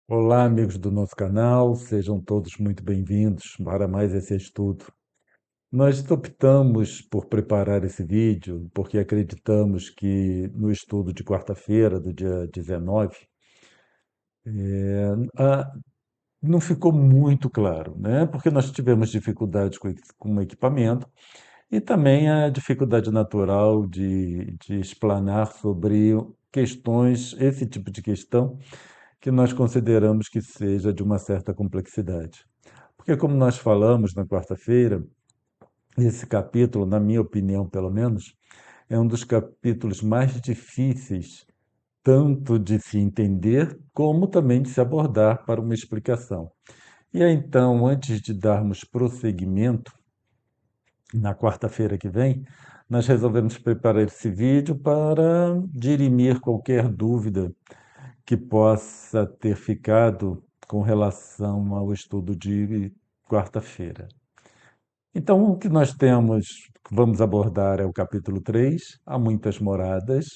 Olá, amigos do nosso canal, sejam todos muito bem-vindos para mais esse estudo. Nós optamos por preparar esse vídeo porque acreditamos que no estudo de quarta-feira, do dia 19, ah, não ficou muito claro, né? Porque nós tivemos dificuldades com o equipamento e também a dificuldade natural de explanar sobre questões, esse tipo de questão que nós consideramos que seja de uma certa complexidade. Porque, como nós falamos na quarta-feira, esse capítulo, na minha opinião, pelo menos, é um dos capítulos mais difíceis, tanto de se entender, como também de se abordar para uma explicação. E aí, então, antes de darmos prosseguimento, na quarta-feira que vem, nós resolvemos preparar esse vídeo para dirimir qualquer dúvida que possa ter ficado com relação ao estudo de quarta-feira. Então, o que nós temos, que vamos abordar é o capítulo 3, Há Muitas Moradas,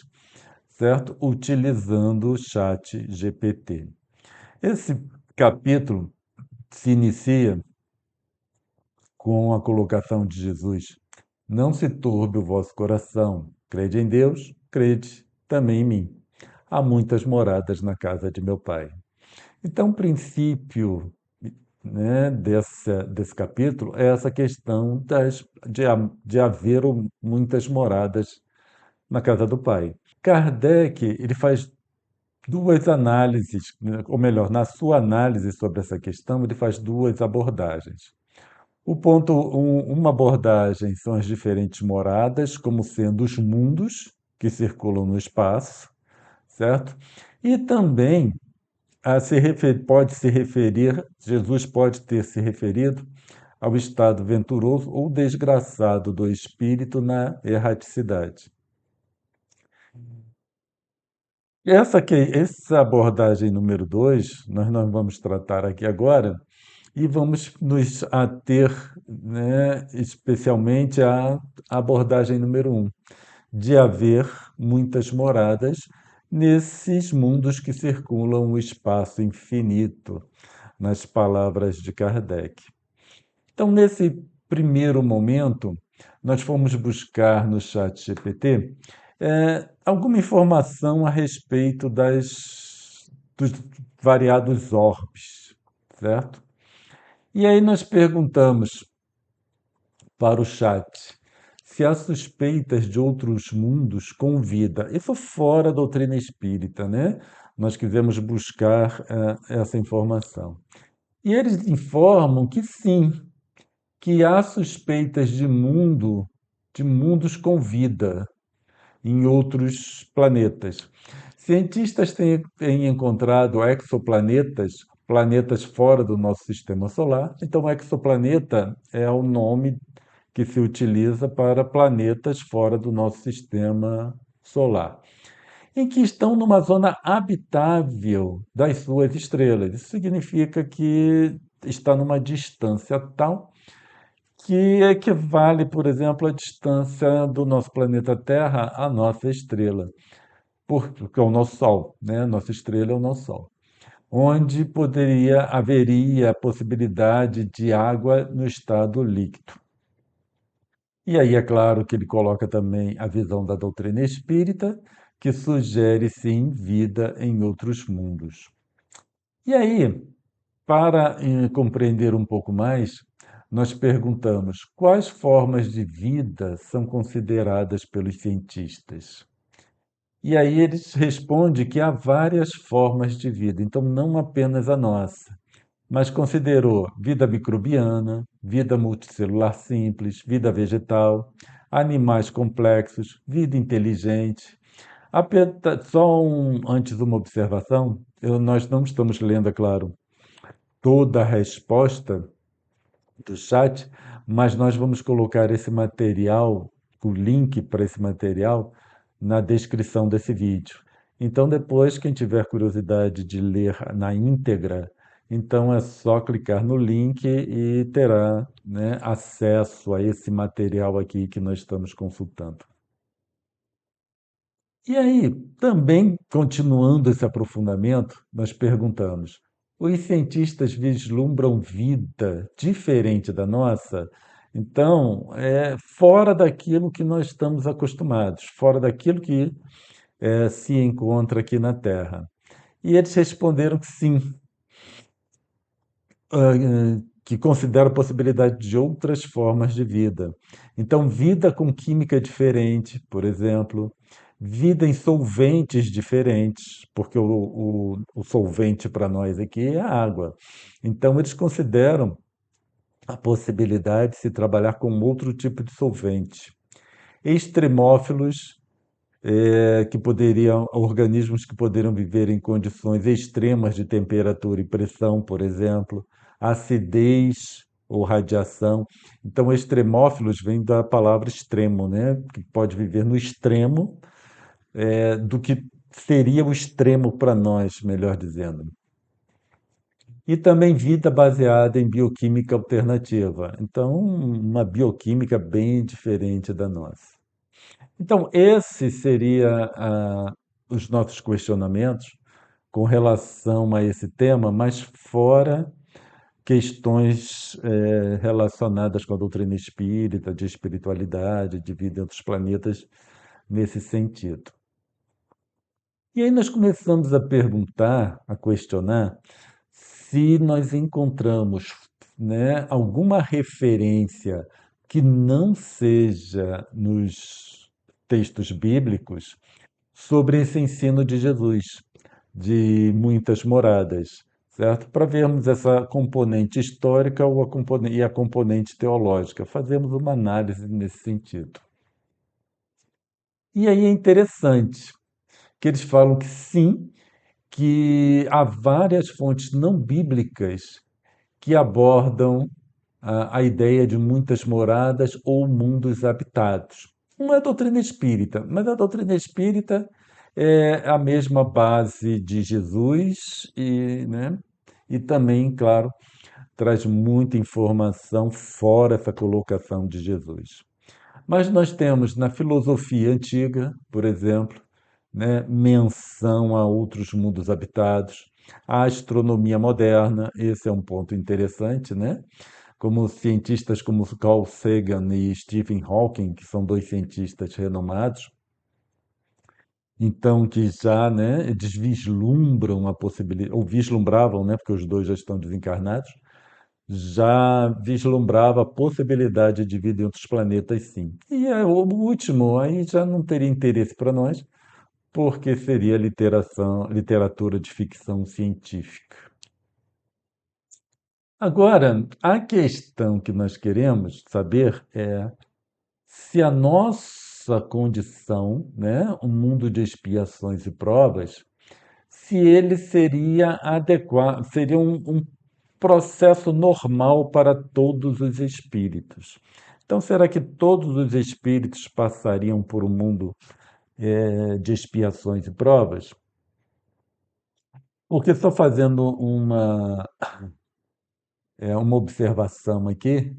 certo? Utilizando o chat GPT. Esse capítulo se inicia com a colocação de Jesus: Não se turbe o vosso coração, crede em Deus, crede também em mim. Há muitas moradas na casa de meu Pai. Então, o princípio, né, desse capítulo é essa questão de haver muitas moradas na casa do Pai. Kardec ele faz duas análises, né, ou melhor, na sua análise sobre essa questão, ele faz duas abordagens. Uma abordagem são as diferentes moradas, como sendo os mundos que circulam no espaço, certo? E também pode se referir, Jesus pode ter se referido ao estado venturoso ou desgraçado do espírito na erraticidade. Essa abordagem número 2, nós não vamos tratar aqui agora, e vamos nos ater, né, especialmente à abordagem número 1, de haver muitas moradas nesses mundos que circulam o espaço infinito, nas palavras de Kardec. Então, nesse primeiro momento, nós fomos buscar no chat GPT alguma informação a respeito dos variados orbes, certo? E aí nós perguntamos para o chat se há suspeitas de outros mundos com vida. Isso fora da doutrina espírita, né? Nós quisemos buscar essa informação. E eles informam que sim, que há suspeitas de mundos com vida em outros planetas. Cientistas têm encontrado exoplanetas, planetas fora do nosso sistema solar. Então, exoplaneta é o nome que se utiliza para planetas fora do nosso sistema solar, em que estão numa zona habitável das suas estrelas. Isso significa que está numa distância tal que equivale, por exemplo, à distância do nosso planeta Terra à nossa estrela, porque é o nosso Sol, né? Nossa estrela é o nosso Sol, onde haveria a possibilidade de água no estado líquido. E aí é claro que ele coloca também a visão da doutrina espírita, que sugere sim vida em outros mundos. E aí, para compreender um pouco mais, nós perguntamos quais formas de vida são consideradas pelos cientistas. E aí eles respondem que há várias formas de vida, então não apenas a nossa, mas considerou vida microbiana, vida multicelular simples, vida vegetal, animais complexos, vida inteligente. Antes uma observação, nós não estamos lendo, é claro, toda a resposta do chat, mas nós vamos colocar esse material, o link para esse material, na descrição desse vídeo. Então, depois, quem tiver curiosidade de ler na íntegra, então é só clicar no link e terá, né, acesso a esse material aqui que nós estamos consultando. E aí, também continuando esse aprofundamento, nós perguntamos: os cientistas vislumbram vida diferente da nossa, então, é fora daquilo que nós estamos acostumados, fora daquilo que se encontra aqui na Terra. E eles responderam que sim, que considera a possibilidade de outras formas de vida. Então, vida com química diferente, por exemplo, vida em solventes diferentes, porque o solvente para nós aqui é a água. Então, eles consideram a possibilidade de se trabalhar com outro tipo de solvente. Extremófilos, que poderiam, organismos que poderiam viver em condições extremas de temperatura e pressão, por exemplo, acidez ou radiação. Então, extremófilos vem da palavra extremo, né? Que pode viver no extremo, do que seria o extremo para nós, melhor dizendo. E também vida baseada em bioquímica alternativa. Então, uma bioquímica bem diferente da nossa. Então, esse seria os nossos questionamentos com relação a esse tema, mas fora questões relacionadas com a doutrina espírita, de espiritualidade, de vida em outros planetas, nesse sentido. E aí nós começamos a perguntar, a questionar, se nós encontramos, né, alguma referência que não seja nos textos bíblicos sobre esse ensino de Jesus, de muitas moradas, certo? Para vermos essa componente histórica e a componente teológica, fazemos uma análise nesse sentido. E aí é interessante que eles falam que sim, que há várias fontes não bíblicas que abordam a ideia de muitas moradas ou mundos habitados. Não é a doutrina espírita, mas a doutrina espírita é a mesma base de Jesus e, né, e também, claro, traz muita informação fora essa colocação de Jesus. Mas nós temos na filosofia antiga, por exemplo, né, menção a outros mundos habitados, a astronomia moderna, esse é um ponto interessante, né? Como cientistas como Carl Sagan e Stephen Hawking, que são dois cientistas renomados, então que já, né, eles vislumbram a possibilidade, ou vislumbravam, né, porque os dois já estão desencarnados, já vislumbrava a possibilidade de vida em outros planetas, sim. E o último aí já não teria interesse para nós, porque seria literatura de ficção científica. Agora, a questão que nós queremos saber é se a nossa condição, né, um mundo de expiações e provas, se ele seria adequado, seria um processo normal para todos os espíritos. Então, será que todos os espíritos passariam por um mundo de expiações e provas? Porque estou fazendo uma observação aqui,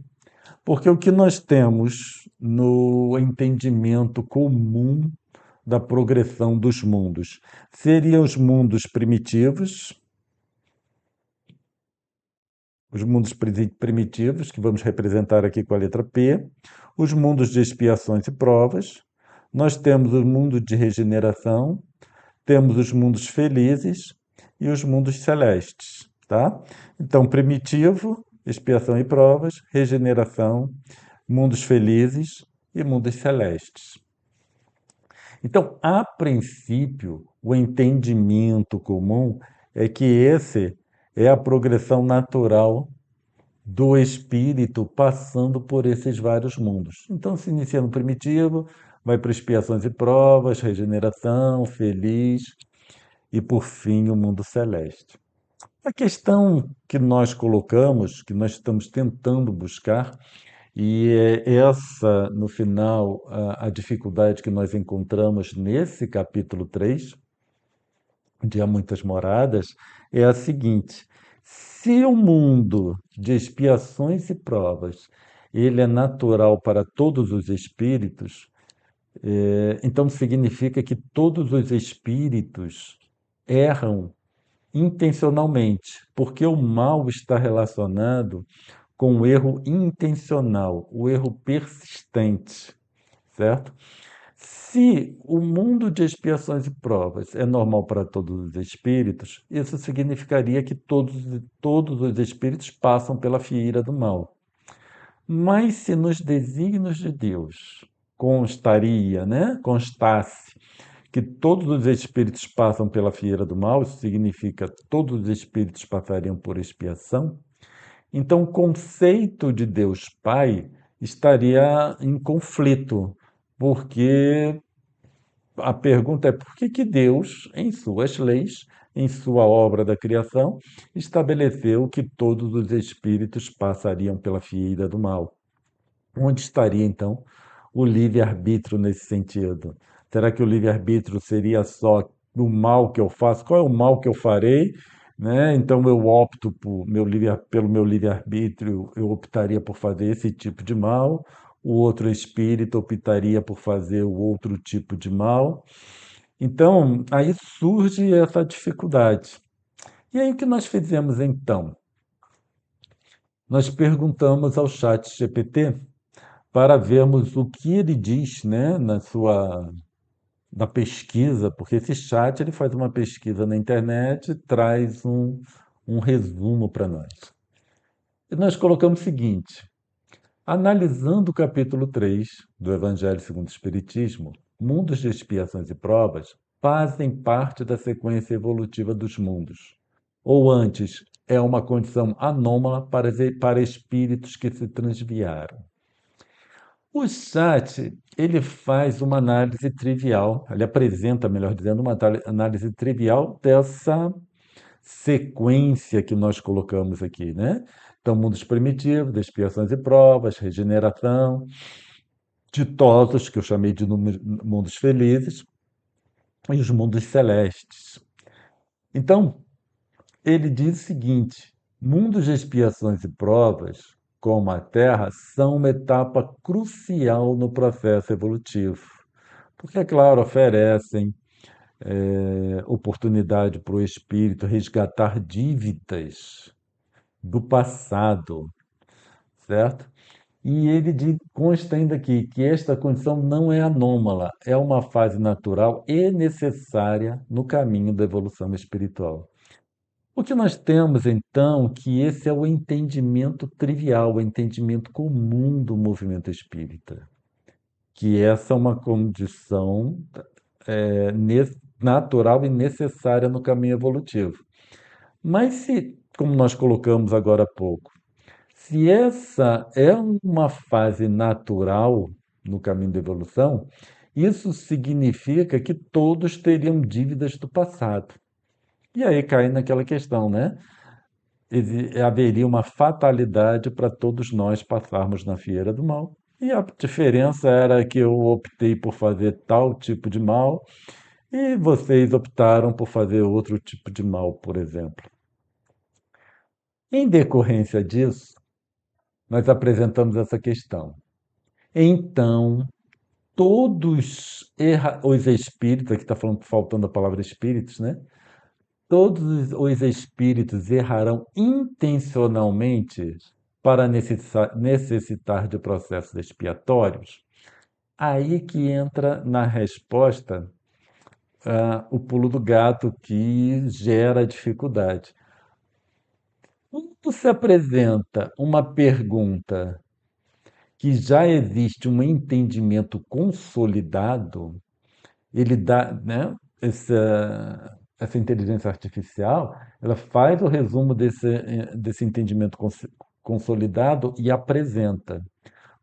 porque o que nós temos no entendimento comum da progressão dos mundos seriam os mundos primitivos, que vamos representar aqui com a letra P, os mundos de expiações e provas, nós temos o mundo de regeneração, temos os mundos felizes e os mundos celestes, tá? Então, primitivo, expiação e provas, regeneração, mundos felizes e mundos celestes. Então, a princípio, o entendimento comum é que esse é a progressão natural do espírito passando por esses vários mundos. Então, se inicia no primitivo, vai para expiações e provas, regeneração, feliz e, por fim, o mundo celeste. A questão que nós colocamos, que nós estamos tentando buscar, e é essa, no final, a dificuldade que nós encontramos nesse capítulo 3 de Há Muitas Moradas, é a seguinte: se o mundo de expiações e provas ele é natural para todos os espíritos, então significa que todos os espíritos erram intencionalmente, porque o mal está relacionado com o erro intencional, o erro persistente, certo? Se o mundo de expiações e provas é normal para todos os espíritos, isso significaria que todos os espíritos passam pela fieira do mal. Mas se nos desígnios de Deus constaria, né, constasse que todos os espíritos passam pela fieira do mal, isso significa que todos os espíritos passariam por expiação, então o conceito de Deus Pai estaria em conflito, porque a pergunta é por que que Deus, em suas leis, em sua obra da criação, estabeleceu que todos os espíritos passariam pela fieira do mal? Onde estaria, então, o livre-arbítrio nesse sentido? Será que o livre-arbítrio seria só o mal que eu faço? Qual é o mal que eu farei? Né? Então eu opto pelo meu livre-arbítrio, eu optaria por fazer esse tipo de mal, o outro espírito optaria por fazer o outro tipo de mal. Então, aí surge essa dificuldade. E aí o que nós fizemos então? Nós perguntamos ao chat GPT para vermos o que ele diz, né, na pesquisa, porque esse chat ele faz uma pesquisa na internet e traz um resumo para nós. E nós colocamos o seguinte: analisando o capítulo 3 do Evangelho segundo o Espiritismo, mundos de expiações e provas fazem parte da sequência evolutiva dos mundos. Ou antes, é uma condição anômala para espíritos que se transviaram. O chat, ele faz uma análise trivial, ele apresenta, melhor dizendo, uma análise trivial dessa sequência que nós colocamos aqui, né? Então, mundos primitivos, expiações e provas, regeneração, ditosos, que eu chamei de mundos felizes, e os mundos celestes. Então, ele diz o seguinte: mundos de expiações e provas, como a Terra, são uma etapa crucial no processo evolutivo. Porque, é claro, oferecem oportunidade para o espírito resgatar dívidas do passado, certo? E ele consta ainda aqui que esta condição não é anômala, é uma fase natural e necessária no caminho da evolução espiritual. O que nós temos, então, que esse é o entendimento trivial, o entendimento comum do movimento espírita, que essa é uma condição natural e necessária no caminho evolutivo. Mas se, como nós colocamos agora há pouco, se essa é uma fase natural no caminho da evolução, isso significa que todos teriam dívidas do passado. E aí cai naquela questão, né? Haveria uma fatalidade para todos nós passarmos na fieira do mal. E a diferença era que eu optei por fazer tal tipo de mal e vocês optaram por fazer outro tipo de mal, por exemplo. Em decorrência disso, nós apresentamos essa questão. Então, todos os espíritos, aqui está faltando a palavra espíritos, né? Todos os espíritos errarão intencionalmente para necessitar de processos expiatórios? Aí que entra na resposta o pulo do gato que gera dificuldade. Quando se apresenta uma pergunta que já existe um entendimento consolidado, ele dá, né, essa inteligência artificial, ela faz o resumo desse entendimento consolidado e apresenta.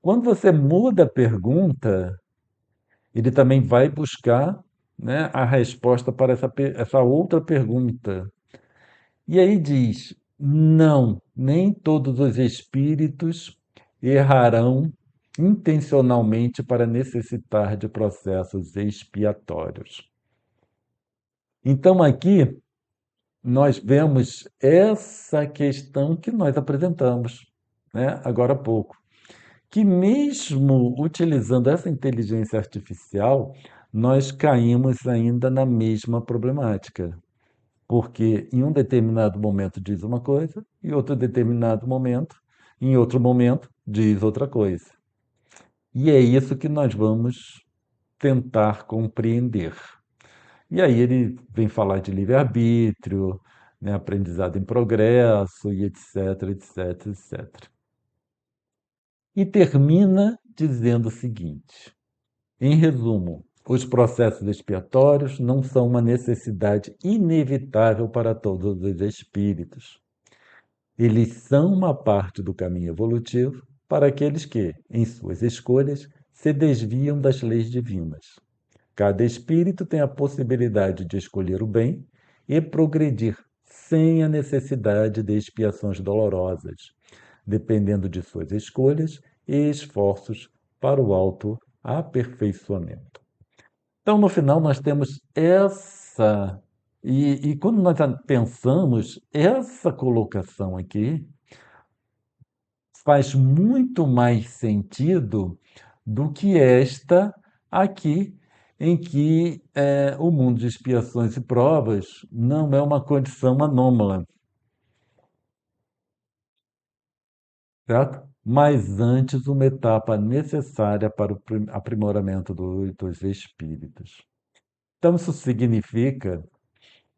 Quando você muda a pergunta, ele também vai buscar, né, a resposta para essa outra pergunta. E aí diz: não, nem todos os espíritos errarão intencionalmente para necessitar de processos expiatórios. Então, aqui nós vemos essa questão que nós apresentamos, né, agora há pouco, que mesmo utilizando essa inteligência artificial, nós caímos ainda na mesma problemática. porque em um determinado momento diz uma coisa, e em outro momento, diz outra coisa. E é isso que nós vamos tentar compreender. E aí ele vem falar de livre-arbítrio, né, aprendizado em progresso, e etc, etc, etc. E termina dizendo o seguinte: em resumo, os processos expiatórios não são uma necessidade inevitável para todos os espíritos. Eles são uma parte do caminho evolutivo para aqueles que, em suas escolhas, se desviam das leis divinas. Cada espírito tem a possibilidade de escolher o bem e progredir sem a necessidade de expiações dolorosas, dependendo de suas escolhas e esforços para o autoaperfeiçoamento. Então, no final, nós temos essa. E quando nós pensamos, essa colocação aqui faz muito mais sentido do que esta aqui, em que o mundo de expiações e provas não é uma condição anômala, certo? Mas antes uma etapa necessária para o aprimoramento dos espíritos. Então, isso significa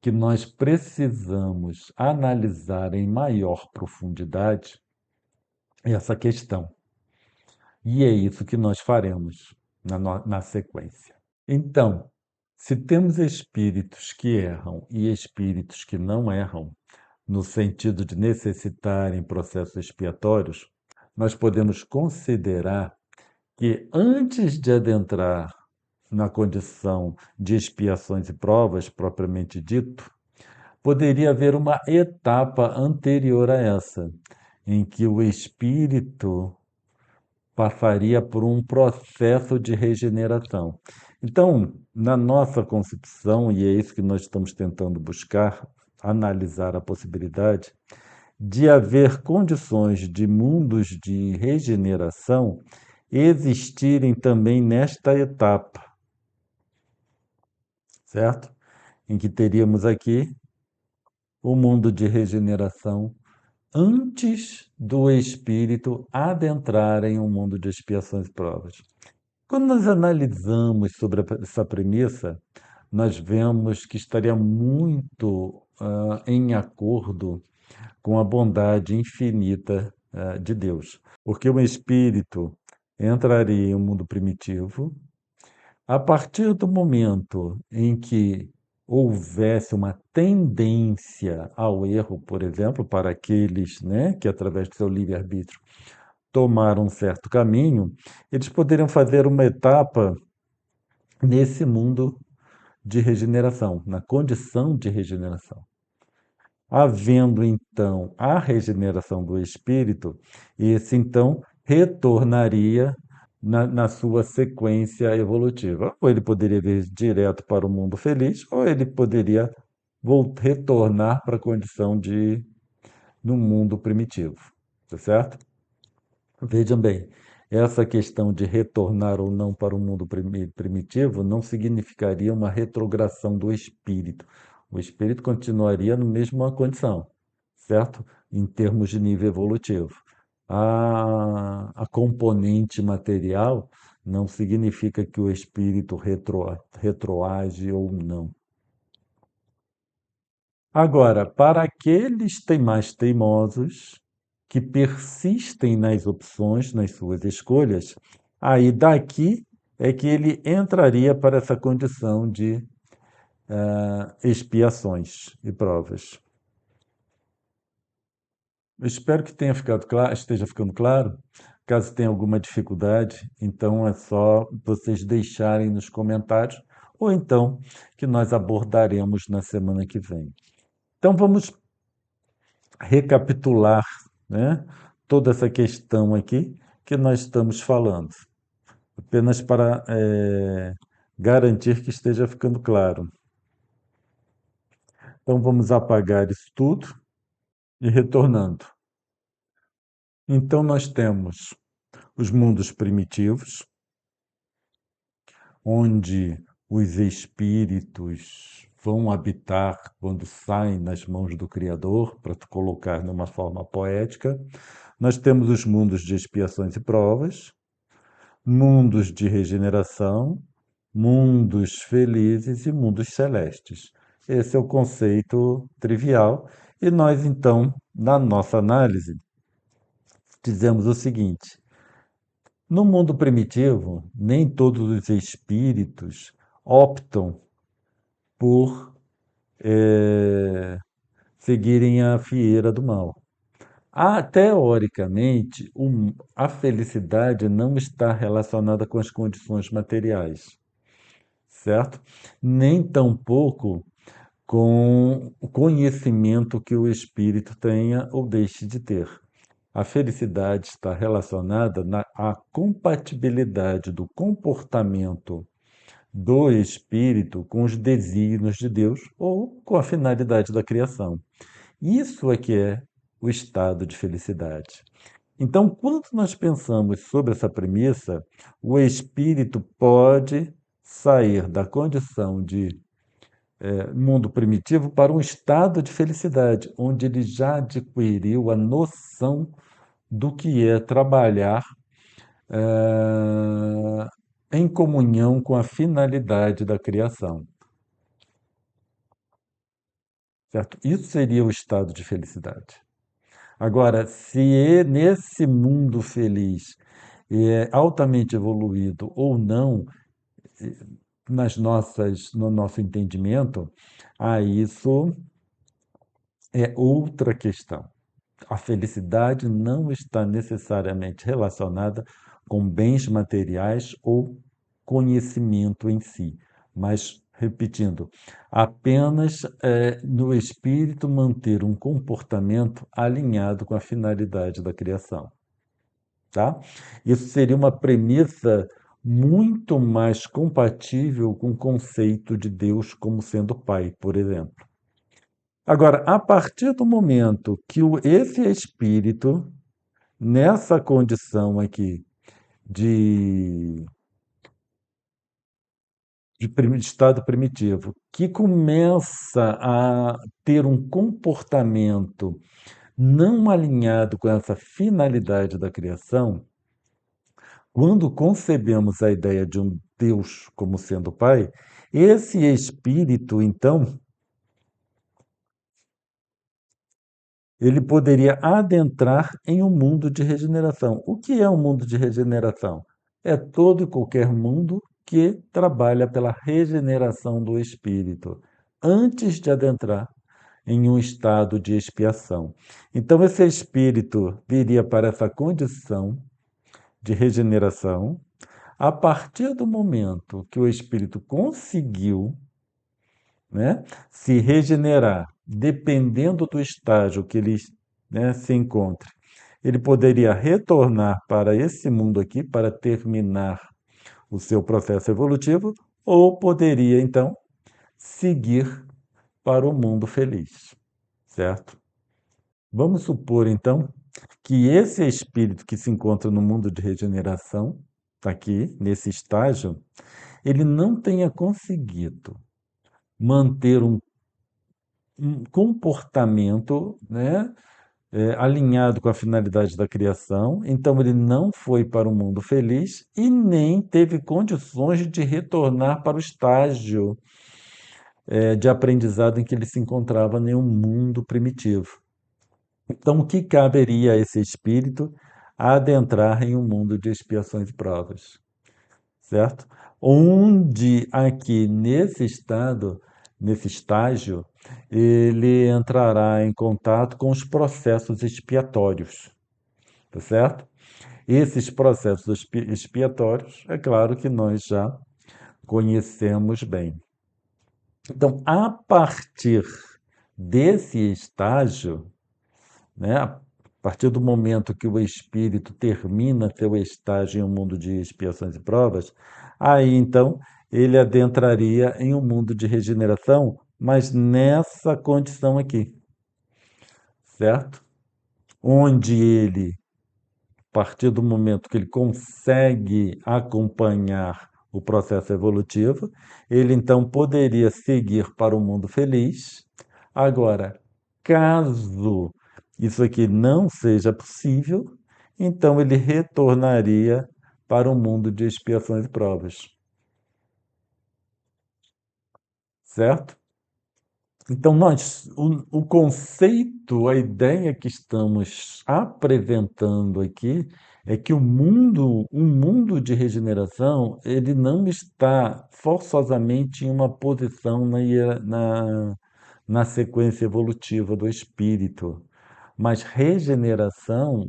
que nós precisamos analisar em maior profundidade essa questão. E é isso que nós faremos na sequência. Então, se temos espíritos que erram e espíritos que não erram, no sentido de necessitarem processos expiatórios, nós podemos considerar que antes de adentrar na condição de expiações e provas propriamente dito, poderia haver uma etapa anterior a essa, em que o espírito passaria por um processo de regeneração. Então, na nossa concepção, e é isso que nós estamos tentando buscar, analisar a possibilidade de haver condições de mundos de regeneração existirem também nesta etapa, certo? Em que teríamos aqui o mundo de regeneração antes do espírito adentrar em um mundo de expiações e provas. Quando nós analisamos sobre essa premissa, nós vemos que estaria muito em acordo com a bondade infinita de Deus. Porque o espírito entraria em um mundo primitivo, a partir do momento em que houvesse uma tendência ao erro, por exemplo, para aqueles, né, que através do seu livre-arbítrio tomaram um certo caminho, eles poderiam fazer uma etapa nesse mundo de regeneração, na condição de regeneração. Havendo então a regeneração do espírito, esse então retornaria na sua sequência evolutiva. Ou ele poderia vir direto para o mundo feliz, ou ele poderia retornar para a condição de no mundo primitivo, tá certo? Vejam bem, essa questão de retornar ou não para o mundo primitivo não significaria uma retrogressão do espírito. O espírito continuaria na mesma condição, certo? Em termos de nível evolutivo. A componente material não significa que o espírito retroage ou não. Agora, para aqueles mais teimosos, que persistem nas opções, nas suas escolhas, aí daqui é que ele entraria para essa condição de expiações e provas. Eu espero que tenha ficado claro, esteja ficando claro. Caso tenha alguma dificuldade, então é só vocês deixarem nos comentários, ou então que nós abordaremos na semana que vem. Então vamos recapitular, né, toda essa questão aqui que nós estamos falando, apenas para garantir que esteja ficando claro. Então vamos apagar isso tudo e retornando. Então nós temos os mundos primitivos, onde os espíritos vão habitar quando saem nas mãos do Criador, para colocar numa forma poética. Nós temos os mundos de expiações e provas, mundos de regeneração, mundos felizes e mundos celestes. Esse é o conceito trivial. E nós, então, na nossa análise, dizemos o seguinte: no mundo primitivo, nem todos os espíritos optam por seguirem a fieira do mal. Teoricamente, a felicidade não está relacionada com as condições materiais, certo? Nem tampouco com o conhecimento que o espírito tenha ou deixe de ter. A felicidade está relacionada à compatibilidade do comportamento do espírito com os desígnios de Deus ou com a finalidade da criação. Isso é que é o estado de felicidade. Então, quando nós pensamos sobre essa premissa, o espírito pode sair da condição de mundo primitivo para um estado de felicidade, onde ele já adquiriu a noção do que é trabalhar eh, em comunhão com a finalidade da criação, certo? Isso seria o estado de felicidade. Agora, se nesse mundo feliz é altamente evoluído ou não, no nosso entendimento, isso é outra questão. A felicidade não está necessariamente relacionada com bens materiais ou conhecimento em si, mas, repetindo, apenas no espírito manter um comportamento alinhado com a finalidade da criação, tá? Isso seria uma premissa muito mais compatível com o conceito de Deus como sendo Pai, por exemplo. Agora, a partir do momento que esse espírito, nessa condição aqui de, de estado primitivo, que começa a ter um comportamento não alinhado com essa finalidade da criação, quando concebemos a ideia de um Deus como sendo Pai, esse espírito, então, ele poderia adentrar em um mundo de regeneração. O que é um mundo de regeneração? É todo e qualquer mundo que trabalha pela regeneração do espírito, antes de adentrar em um estado de expiação. Então, esse espírito viria para essa condição de regeneração. A partir do momento que o espírito conseguiu, né, se regenerar, dependendo do estágio que ele, né, se encontre, ele poderia retornar para esse mundo aqui para terminar o seu processo evolutivo, ou poderia então seguir para o mundo feliz, certo? Vamos supor então que esse espírito que se encontra no mundo de regeneração, aqui nesse estágio, ele não tenha conseguido manter um comportamento, né, alinhado com a finalidade da criação, então ele não foi para o mundo feliz e nem teve condições de retornar para o estágio de aprendizado em que ele se encontrava em um mundo primitivo. Então, o que caberia a esse espírito adentrar em um mundo de expiações e provas, certo? Onde aqui nesse estado, nesse estágio, ele entrará em contato com os processos expiatórios, tá certo? Esses processos expiatórios, é claro que nós já conhecemos bem. Então, a partir desse estágio, né, a partir do momento que o espírito termina seu estágio em um mundo de expiações e provas, aí então ele adentraria em um mundo de regeneração, mas nessa condição aqui, certo? Onde ele, a partir do momento que ele consegue acompanhar o processo evolutivo, ele então poderia seguir para o mundo feliz. Agora, caso isso aqui não seja possível, então ele retornaria para o mundo de expiações e provas, certo? Então, o conceito, a ideia que estamos apresentando aqui é que um mundo de regeneração, ele não está forçosamente em uma posição na sequência evolutiva do espírito, mas regeneração,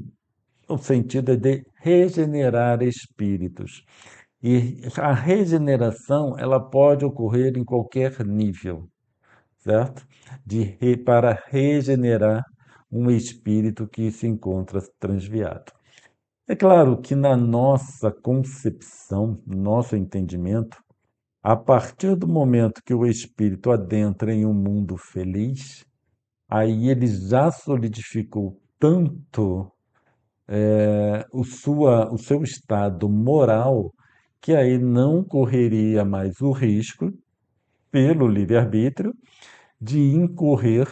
o sentido é de regenerar espíritos. E a regeneração, ela pode ocorrer em qualquer nível, certo? Para regenerar um espírito que se encontra transviado. É claro que na nossa concepção, nosso entendimento, a partir do momento que o espírito adentra em um mundo feliz, aí ele já solidificou tanto o seu estado moral que aí não correria mais o risco, pelo livre-arbítrio, de incorrer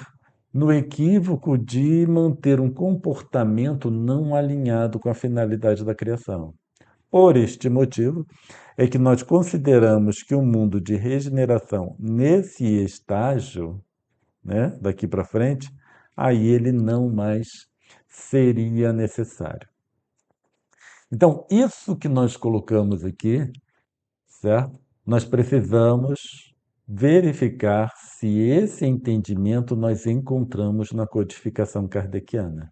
no equívoco de manter um comportamento não alinhado com a finalidade da criação. Por este motivo, é que nós consideramos que o mundo de regeneração, nesse estágio, né, daqui para frente, aí ele não mais seria necessário. Então, isso que nós colocamos aqui, certo? Nós precisamos verificar se esse entendimento nós encontramos na codificação kardeciana,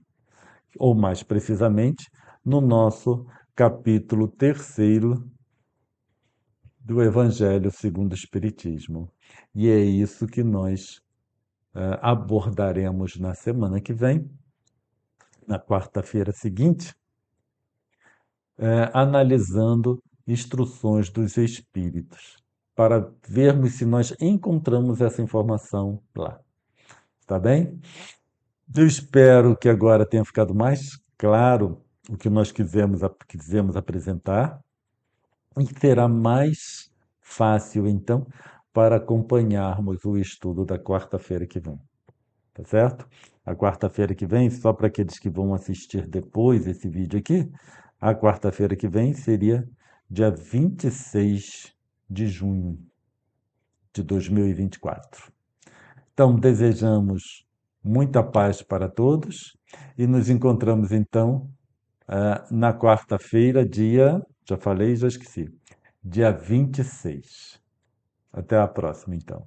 ou mais precisamente, no nosso capítulo terceiro do Evangelho segundo o Espiritismo. E é isso que nós abordaremos na semana que vem, na quarta-feira seguinte, analisando instruções dos espíritos, para vermos se nós encontramos essa informação lá. Tá bem? Eu espero que agora tenha ficado mais claro o que nós quisemos apresentar e será mais fácil, então, para acompanharmos o estudo da quarta-feira que vem. Tá certo? A quarta-feira que vem, só para aqueles que vão assistir depois esse vídeo aqui, a quarta-feira que vem seria dia 26 de junho de 2024. Então, desejamos muita paz para todos e nos encontramos então na quarta-feira, já falei, já esqueci, dia 26. Até a próxima, então.